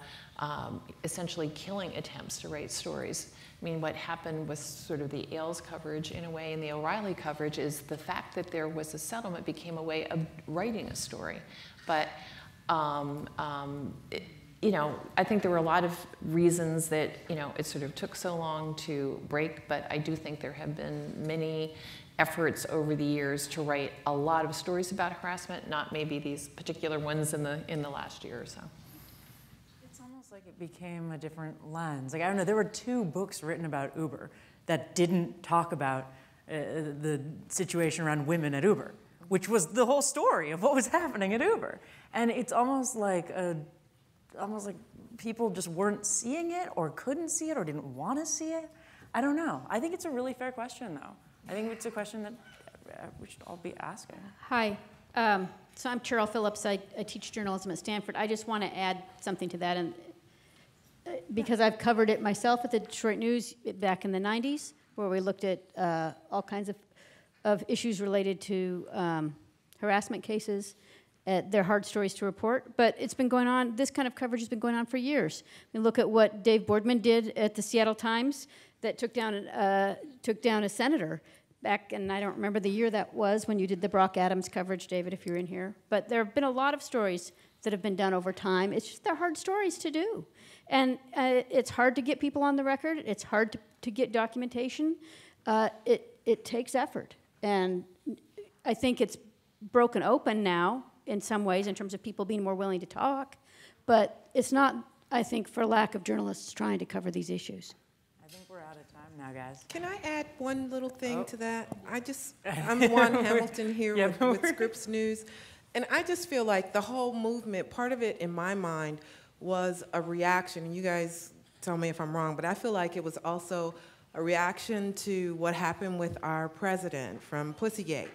essentially killing attempts to write stories. I mean, what happened with sort of the Ailes coverage, in a way, and the O'Reilly coverage, is the fact that there was a settlement became a way of writing a story. But, you know, I think there were a lot of reasons that, you know, it sort of took so long to break, but I do think there have been many efforts over the years to write a lot of stories about harassment, not maybe these particular ones in the last year or so. Like it became a different lens. Like, I don't know, there were 2 books written about Uber that didn't talk about the situation around women at Uber, which was the whole story of what was happening at Uber. And it's almost like people just weren't seeing it, or couldn't see it, or didn't want to see it. I don't know. I think it's a really fair question, though. I think it's a question that we should all be asking. Hi. So I'm Cheryl Phillips. I teach journalism at Stanford. I just want to add something to that, and because I've covered it myself at the Detroit News back in the 90s, where we looked at all kinds of issues related to harassment cases. They're hard stories to report, but it's been going on, this kind of coverage has been going on for years. We look at what Dave Boardman did at the Seattle Times that took down a senator back, and I don't remember the year that was when you did the Brock Adams coverage, David, if you're in here. But there have been a lot of stories that have been done over time. It's just they're hard stories to do. And it's hard to get people on the record. It's hard to get documentation. It takes effort. And I think it's broken open now in some ways in terms of people being more willing to talk. But it's not, I think, for lack of journalists trying to cover these issues. I think we're out of time now, guys. Can I add one little thing to that? I'm Juan Hamilton here with Scripps News. And I just feel like the whole movement, part of it in my mind was a reaction, and you guys tell me if I'm wrong, but I feel like it was also a reaction to what happened with our president from Pussygate.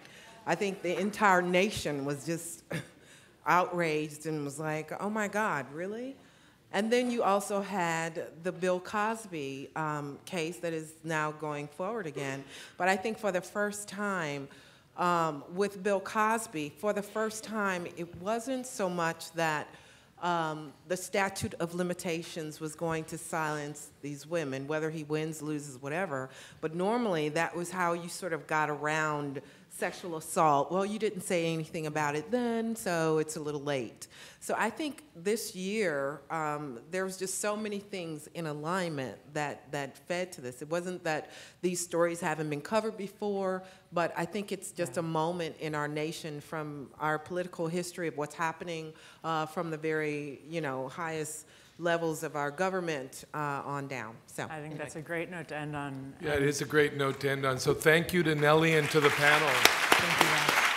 I think the entire nation was just outraged and was like, oh my God, really? And then you also had the Bill Cosby case that is now going forward again. But I think for the first time, with Bill Cosby, for the first time, it wasn't so much that the statute of limitations was going to silence these women, whether he wins, loses, whatever. But normally, that was how you sort of got around sexual assault. Well, you didn't say anything about it then, so it's a little late. So I think this year, there was just so many things in alignment that fed to this. It wasn't that these stories haven't been covered before, but I think it's just a moment in our nation from our political history of what's happening from the very, highest levels of our government on down. So I think that's a great note to end on. Yeah, it is a great note to end on. So thank you to Nellie and to the panel. Thank you, guys.